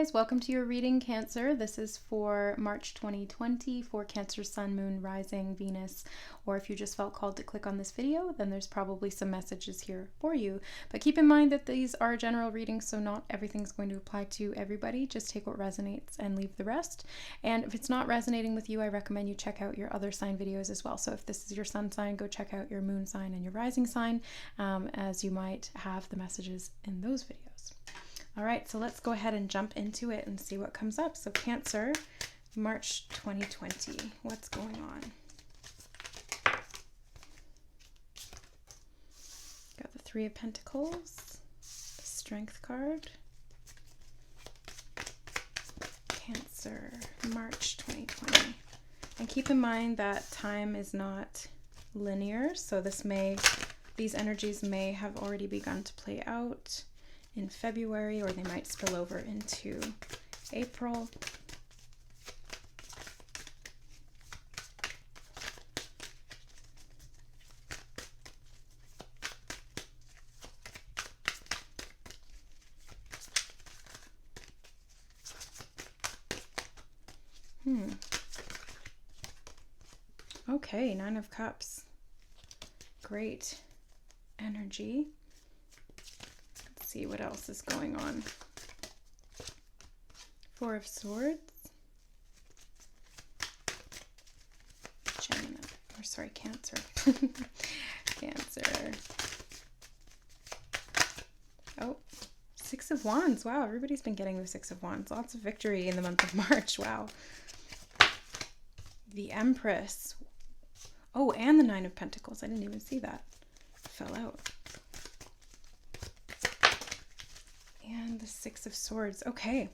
guys, welcome to your reading, Cancer. This is for March 2020 for Cancer, Sun, Moon, Rising, Venus, or if you just felt called to click on this video, then there's probably some messages here for you. But keep in mind that these are general readings, so not everything's going to apply to everybody. Just take what resonates and leave the rest. And if it's not resonating with you, I recommend you check out your other sign videos as well. So if this is your sun sign, go check out your moon sign and your rising sign, as you might have the messages in those videos. All right, so let's go ahead and jump into it and see what comes up. So Cancer, March 2020, what's going on? Got the Three of Pentacles, the Strength card. Cancer, March 2020. And keep in mind that time is not linear, so these energies may have already begun to play out in February, or they might spill over into April. Okay, Nine of Cups. Great energy. See what else is going on. Four of Swords. Cancer. Cancer. Oh, Six of Wands. Wow, everybody's been getting the Six of Wands. Lots of victory in the month of March. Wow. The Empress. Oh, and the Nine of Pentacles. I didn't even see that. It fell out. And the Six of Swords. Okay.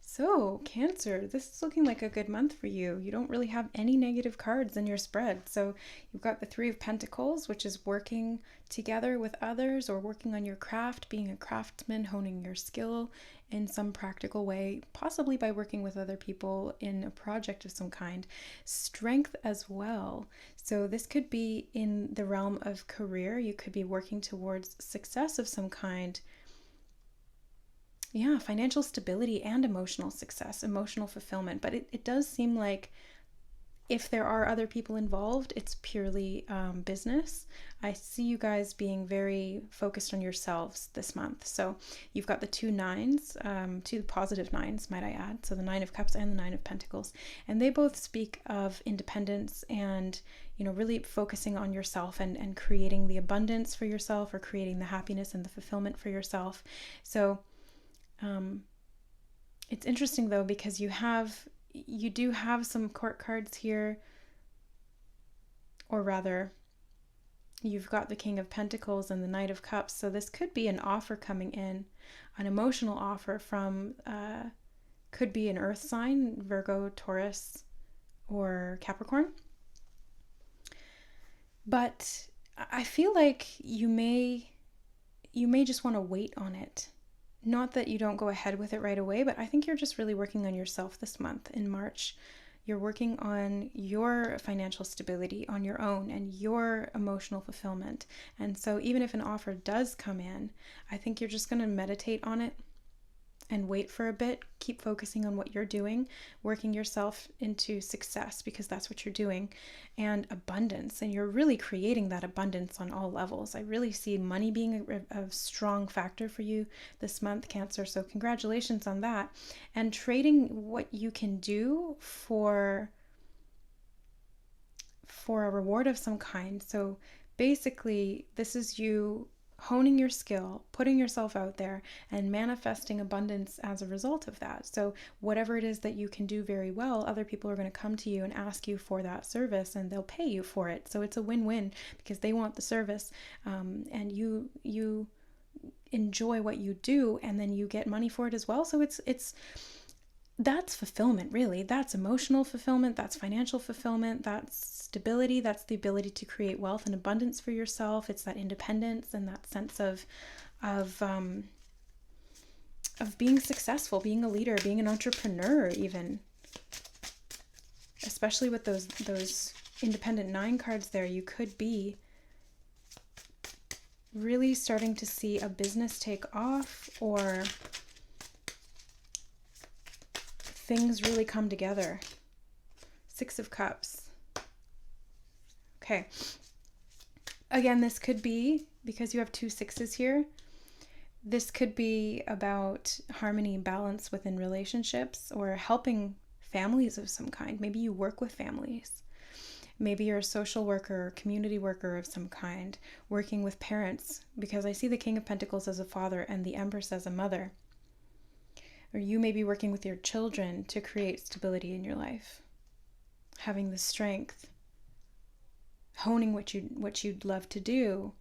So, Cancer, this is looking like a good month for you. You don't really have any negative cards in your spread. So, you've got the Three of Pentacles, which is working together with others or working on your craft, being a craftsman, honing your skill in some practical way, possibly by working with other people in a project of some kind. Strength as well. So, this could be in the realm of career. You could be working towards success of some kind. Yeah, financial stability and emotional success, emotional fulfillment. But it does seem like if there are other people involved, it's purely business. I see you guys being very focused on yourselves this month. So you've got the two nines, two positive nines, might I add. So the Nine of Cups and the Nine of Pentacles. And they both speak of independence and, you know, really focusing on yourself and creating the abundance for yourself or creating the happiness and the fulfillment for yourself. So it's interesting though, because you do have some court cards here, or rather you've got the King of Pentacles and the Knight of Cups. So this could be an offer coming in, an emotional offer from, could be an earth sign, Virgo, Taurus, or Capricorn. But I feel like you may just want to wait on it. Not that you don't go ahead with it right away, but I think you're just really working on yourself this month in March. You're working on your financial stability on your own and your emotional fulfillment. And so even if an offer does come in, I think you're just going to meditate on it and wait for a bit. Keep focusing on what you're doing, working yourself into success, because that's what you're doing, and abundance. And you're really creating that abundance on all levels. I really see money being a strong factor for you this month, Cancer. So congratulations on that. And trading what you can do for a reward of some kind. So basically, this is you honing your skill, putting yourself out there, and manifesting abundance as a result of that. So whatever it is that you can do very well, other people are going to come to you and ask you for that service, and they'll pay you for it. So it's a win-win, because they want the service, and you enjoy what you do, and then you get money for it as well. So that's fulfillment, really. That's emotional fulfillment, that's financial fulfillment, that's stability, that's the ability to create wealth and abundance for yourself. It's that independence and that sense of being successful, being a leader, being an entrepreneur even. Especially with those independent 9 cards there, you could be really starting to see a business take off, or things really come together. 6 of Cups. Okay. Again, this could be, because you have 2 6s here, this could be about harmony and balance within relationships or helping families of some kind. Maybe you work with families. Maybe you're a social worker or community worker of some kind, working with parents, because I see the King of Pentacles as a father and the Empress as a mother. Or you may be working with your children to create stability in your life, having the strength, honing what you'd love to do,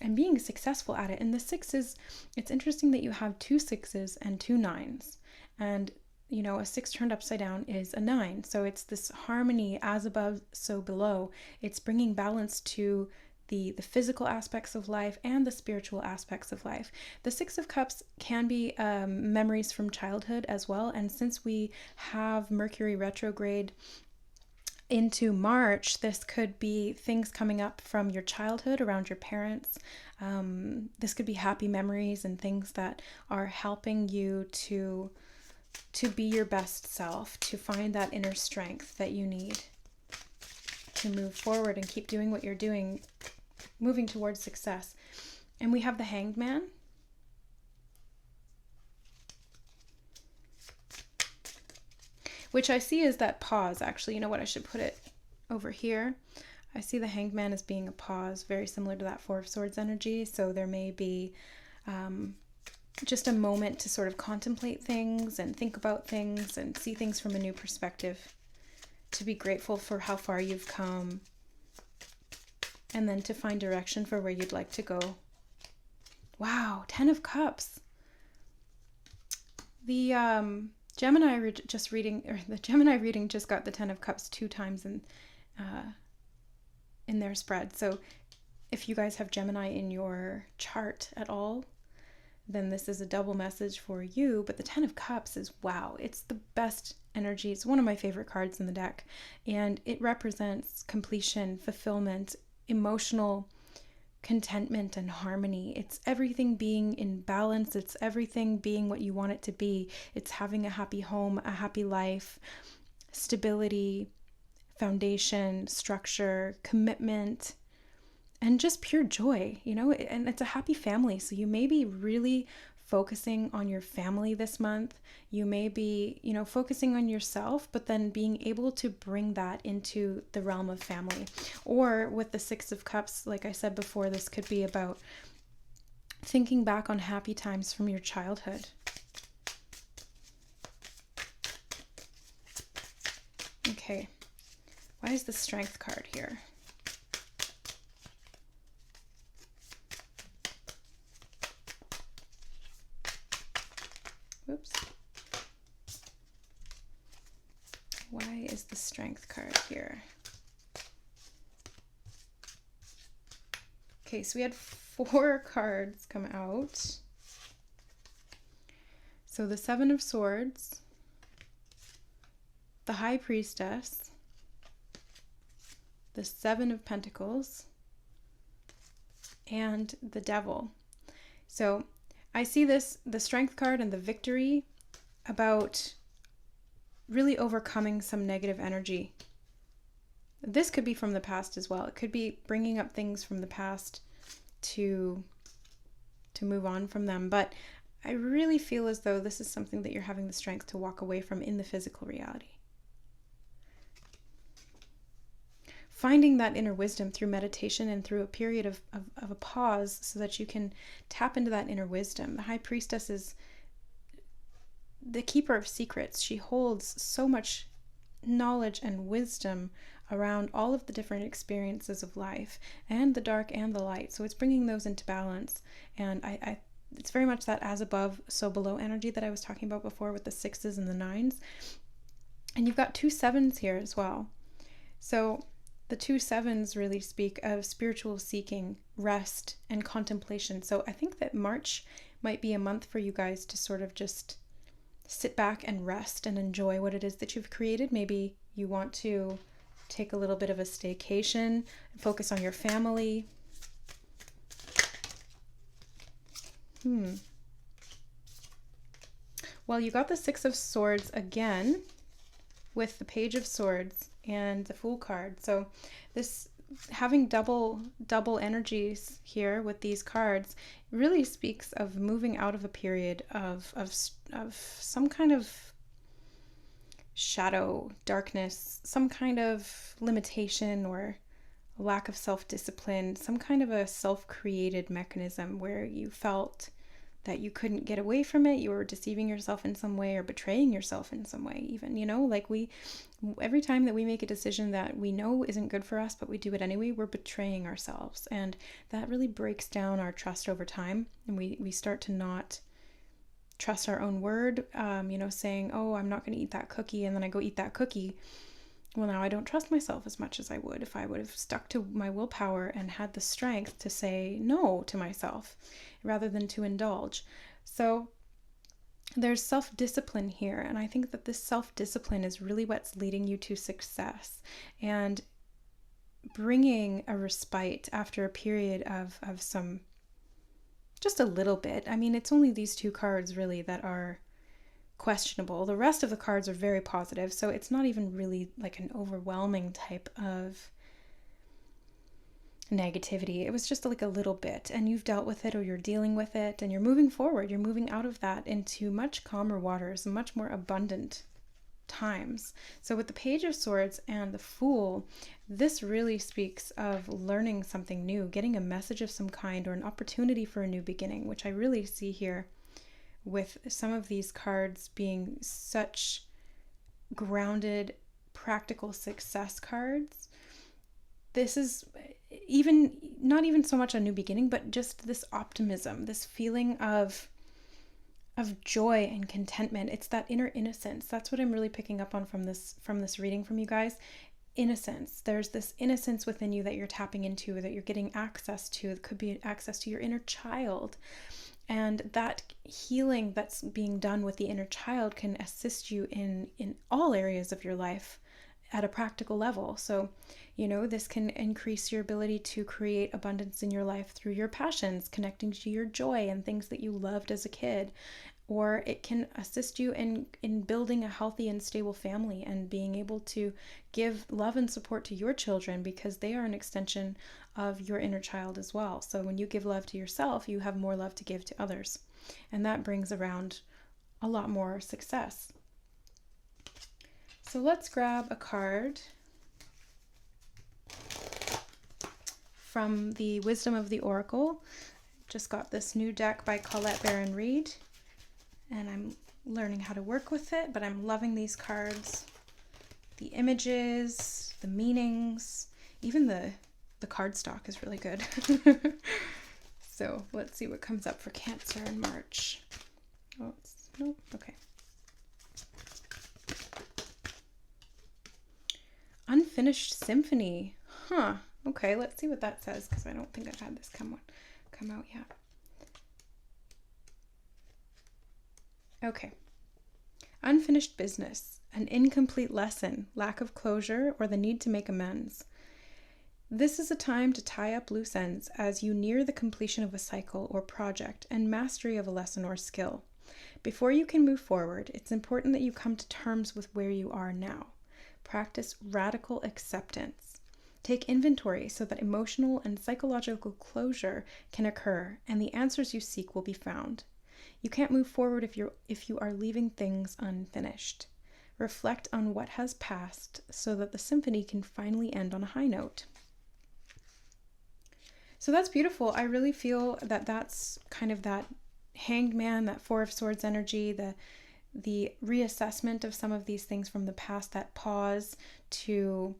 and being successful at it. And the 6s, it's interesting that you have 2 6s and 2 9s. And you know, a 6 turned upside down is a 9. So it's this harmony, as above, so below. It's bringing balance to the physical aspects of life and the spiritual aspects of life. The 6 of Cups can be memories from childhood as well. And since we have Mercury retrograde into March, this could be things coming up from your childhood around your parents. This could be happy memories and things that are helping you to be your best self, to find that inner strength that you need to move forward and keep doing what you're doing, moving towards success. And we have the Hanged Man. Which I see as that pause, actually. You know what? I should put it over here. I see the Hanged Man as being a pause, very similar to that 4 of Swords energy. So there may be just a moment to sort of contemplate things and think about things and see things from a new perspective, to be grateful for how far you've come, and then to find direction for where you'd like to go. Wow, 10 of Cups. The Gemini reading just got the 10 of Cups 2 times in their spread. So if you guys have Gemini in your chart at all, then this is a double message for you. But the 10 of Cups is, wow, it's the best energy. It's one of my favorite cards in the deck. And it represents completion, fulfillment, emotional contentment and harmony. It's everything being in balance. It's everything being what you want it to be. It's having a happy home, a happy life, stability, foundation, structure, commitment, and just pure joy, you know, and it's a happy family. So you may be really focusing on your family this month. You may be, you know, focusing on yourself, but then being able to bring that into the realm of family. Or with the 6 of Cups, like I said before, this could be about thinking back on happy times from your childhood. Okay, why is the Strength card here? Whoops. Why is the Strength card here? Okay, so we had 4 cards come out. So the 7 of Swords, the High Priestess, the 7 of Pentacles, and the Devil. So I see this, the Strength card and the Victory, about really overcoming some negative energy. This could be from the past as well. It could be bringing up things from the past to move on from them. But I really feel as though this is something that you're having the strength to walk away from in the physical reality. Finding that inner wisdom through meditation and through a period of a pause so that you can tap into that inner wisdom. The High Priestess is the keeper of secrets. She holds so much knowledge and wisdom around all of the different experiences of life, and the dark and the light. So it's bringing those into balance. And it's very much that as above, so below energy that I was talking about before with the 6s and the 9s. And you've got 2 7s here as well. So the 2 7s really speak of spiritual seeking, rest, and contemplation. So I think that March might be a month for you guys to sort of just sit back and rest and enjoy what it is that you've created. Maybe you want to take a little bit of a staycation, focus on your family. Well, you got the Six of Swords again with the Page of Swords and the Fool card. So this having double energies here with these cards really speaks of moving out of a period of some kind of shadow, darkness, some kind of limitation or lack of self-discipline, some kind of a self-created mechanism where you felt that you couldn't get away from it, you were deceiving yourself in some way or betraying yourself in some way even, like every time that we make a decision that we know isn't good for us but we do it anyway, we're betraying ourselves, and that really breaks down our trust over time, and we start to not trust our own word, saying, oh, I'm not going to eat that cookie, and then I go eat that cookie. Well, now I don't trust myself as much as I would if I would have stuck to my willpower and had the strength to say no to myself rather than to indulge. So there's self-discipline here, and I think that this self-discipline is really what's leading you to success and bringing a respite after a period of some, just a little bit. I mean, it's only these two cards really that are questionable. The rest of the cards are very positive, so it's not even really like an overwhelming type of negativity. It was just like a little bit, and you've dealt with it, or you're dealing with it, and you're moving forward. You're moving out of that into much calmer waters, much more abundant times. So with the Page of Swords and the Fool, this really speaks of learning something new, getting a message of some kind, or an opportunity for a new beginning, which I really see here with some of these cards being such grounded, practical success cards. This is not even so much a new beginning, but just this optimism, this feeling of joy and contentment. It's that inner innocence. That's what I'm really picking up on from this reading from you guys. Innocence. There's this innocence within you that you're tapping into, that you're getting access to. It could be access to your inner child. And that healing that's being done with the inner child can assist you in all areas of your life at a practical level. So, this can increase your ability to create abundance in your life through your passions, connecting to your joy and things that you loved as a kid. Or it can assist you in building a healthy and stable family and being able to give love and support to your children, because they are an extension of your inner child as well. So when you give love to yourself, you have more love to give to others. And that brings around a lot more success. So let's grab a card from the Wisdom of the Oracle. Just got this new deck by Colette Baron Reed, and I'm learning how to work with it, but I'm loving these cards. The images, the meanings, even the card stock is really good. So let's see what comes up for Cancer in March. Oh, nope, okay. Unfinished Symphony. Huh. Okay, let's see what that says, because I don't think I've had this come out yet. Okay. Unfinished business, an incomplete lesson, lack of closure, or the need to make amends. This is a time to tie up loose ends as you near the completion of a cycle or project and mastery of a lesson or skill. Before you can move forward, it's important that you come to terms with where you are now. Practice radical acceptance. Take inventory so that emotional and psychological closure can occur and the answers you seek will be found. You can't move forward if you are leaving things unfinished. Reflect on what has passed so that the symphony can finally end on a high note. So that's beautiful. I really feel that that's kind of that Hanged Man, that Four of Swords energy, the reassessment of some of these things from the past, that pause to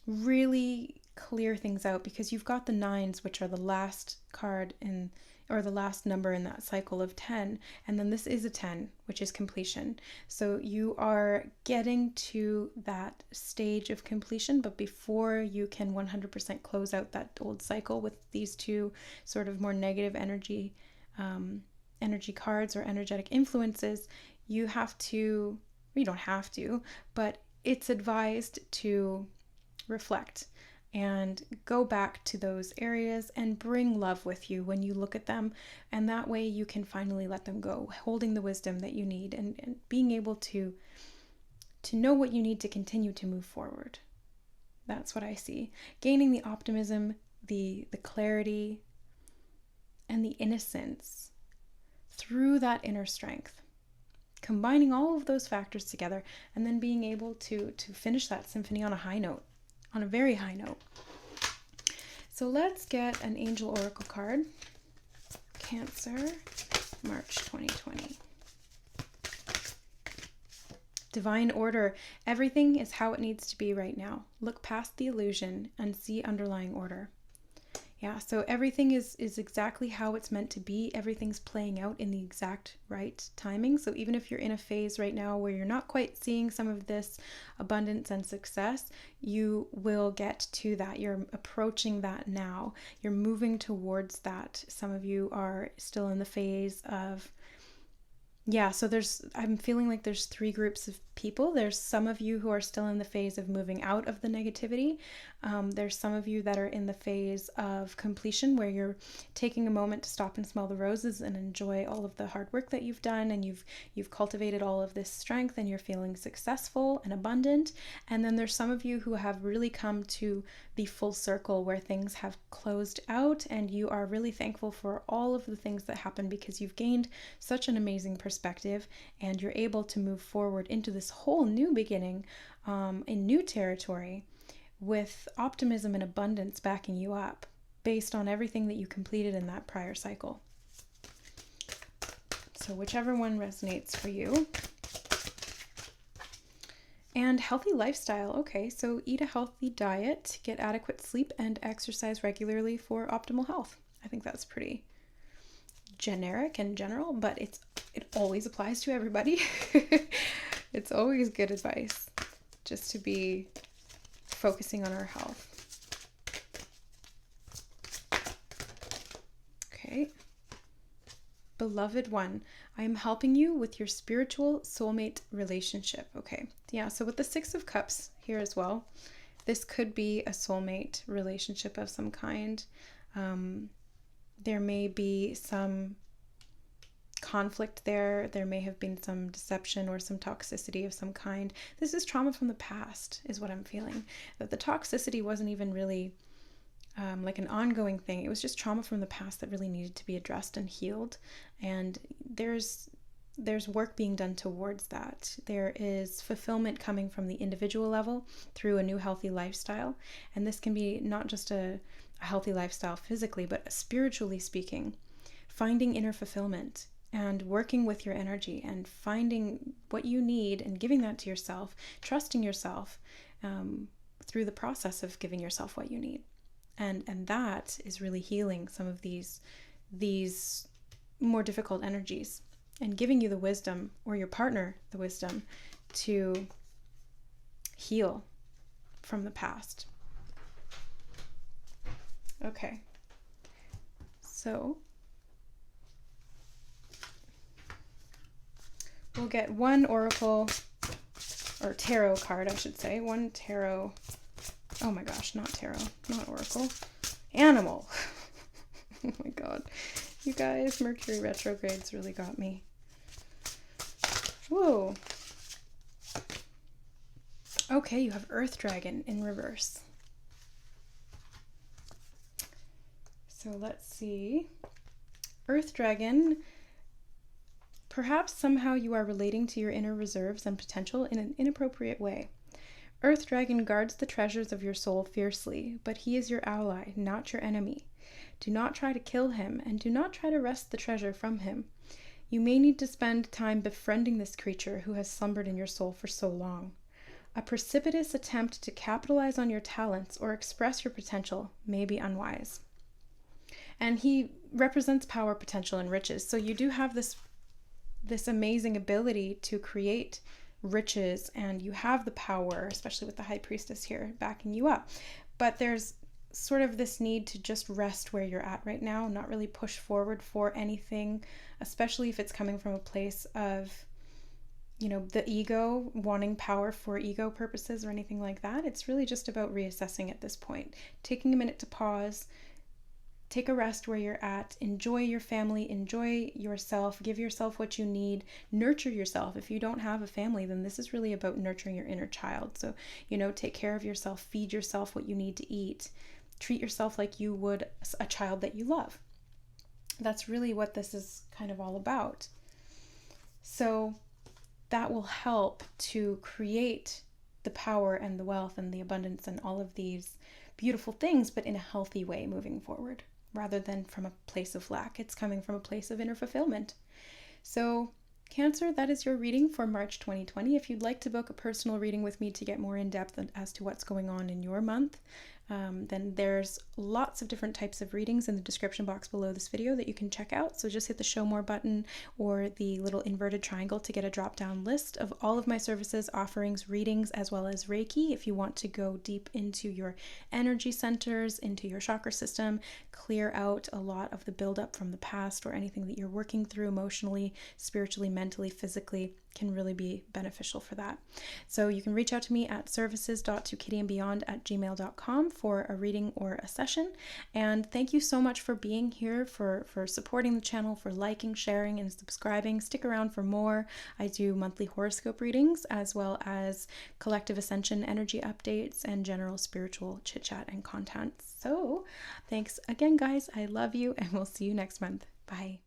really clear things out, because you've got the nines, which are the last card or the last number in that cycle of 10, and then this is a 10, which is completion. So you are getting to that stage of completion, but before you can 100% close out that old cycle with these two sort of more negative energy cards or energetic influences, you don't have to, but it's advised to reflect and go back to those areas and bring love with you when you look at them. And that way you can finally let them go, holding the wisdom that you need and being able to know what you need to continue to move forward. That's what I see. Gaining the optimism, the clarity, and the innocence through that inner strength. Combining all of those factors together and then being able to finish that symphony on a high note, on a very high note. So let's get an angel oracle card. Cancer, March 2020. Divine order. Everything is how it needs to be right now. Look past the illusion and see underlying order. Yeah, so everything is exactly how it's meant to be. Everything's playing out in the exact right timing. So even if you're in a phase right now where you're not quite seeing some of this abundance and success, you will get to that. You're approaching that now. You're moving towards that. Some of you are still in the phase of, so I'm feeling like there's 3 groups of people. There's some of you who are still in the phase of moving out of the negativity. There's some of you that are in the phase of completion, where you're taking a moment to stop and smell the roses and enjoy all of the hard work that you've done, and you've cultivated all of this strength and you're feeling successful and abundant. And then there's some of you who have really come to the full circle where things have closed out and you are really thankful for all of the things that happened, because you've gained such an amazing perspective and you're able to move forward into this whole new beginning in new territory with optimism and abundance backing you up based on everything that you completed in that prior cycle. So whichever one resonates for you. And healthy lifestyle. Okay, so eat a healthy diet, get adequate sleep, and exercise regularly for optimal health. I think that's pretty generic and general, but it always applies to everybody. It's always good advice just to be focusing on our health. Okay. Beloved one, I am helping you with your spiritual soulmate relationship. Okay. Yeah. So with the 6 of Cups here as well, this could be a soulmate relationship of some kind. There may be some conflict there. There may have been some deception or some toxicity of some kind. This is trauma from the past, is what I'm feeling. That the toxicity wasn't even really like an ongoing thing. It was just trauma from the past that really needed to be addressed and healed. And there's work being done towards that. There is fulfillment coming from the individual level through a new healthy lifestyle. And this can be not just a healthy lifestyle physically, but spiritually speaking, finding inner fulfillment and working with your energy and finding what you need and giving that to yourself, trusting yourself through the process of giving yourself what you need. And that is really healing some of these more difficult energies and giving you the wisdom, or your partner the wisdom, to heal from the past. Okay. So we'll get one oracle, or tarot card, I should say. One tarot. Oh my gosh, not tarot, not oracle. Animal. Oh my god. You guys, Mercury retrograde's really got me. Whoa. Okay, you have Earth Dragon in reverse. So let's see. Earth Dragon, perhaps somehow you are relating to your inner reserves and potential in an inappropriate way. Earth Dragon guards the treasures of your soul fiercely, but he is your ally, not your enemy. Do not try to kill him, and do not try to wrest the treasure from him. You may need to spend time befriending this creature who has slumbered in your soul for so long. A precipitous attempt to capitalize on your talents or express your potential may be unwise. And he represents power, potential, and riches. So you do have this amazing ability to create riches, and you have the power, especially with the High Priestess here backing you up. But there's sort of this need to just rest where you're at right now, not really push forward for anything, especially if it's coming from a place of, the ego, wanting power for ego purposes or anything like that. It's really just about reassessing at this point, taking a minute to pause, take a rest where you're at, enjoy your family, enjoy yourself, give yourself what you need, nurture yourself. If you don't have a family, then this is really about nurturing your inner child. So, take care of yourself, feed yourself what you need to eat, treat yourself like you would a child that you love. That's really what this is kind of all about. So that will help to create the power and the wealth and the abundance and all of these beautiful things, but in a healthy way moving forward, rather than from a place of lack. It's coming from a place of inner fulfillment. So Cancer, that is your reading for March 2020. If you'd like to book a personal reading with me to get more in depth as to what's going on in your month, then there's lots of different types of readings in the description box below this video that you can check out. So just hit the show more button or the little inverted triangle to get a drop down list of all of my services, offerings, readings, as well as Reiki if you want to go deep into your energy centers, into your chakra system, clear out a lot of the buildup from the past or anything that you're working through emotionally, spiritually, mentally, physically. Can really be beneficial for that. So you can reach out to me at services.ToKittyandBeyond@gmail.com for a reading or a session. And thank you so much for being here, for supporting the channel, for liking, sharing, and subscribing. Stick around for more. I do monthly horoscope readings as well as collective ascension energy updates and general spiritual chit chat and content. So thanks again, guys. I love you, and we'll see you next month. Bye.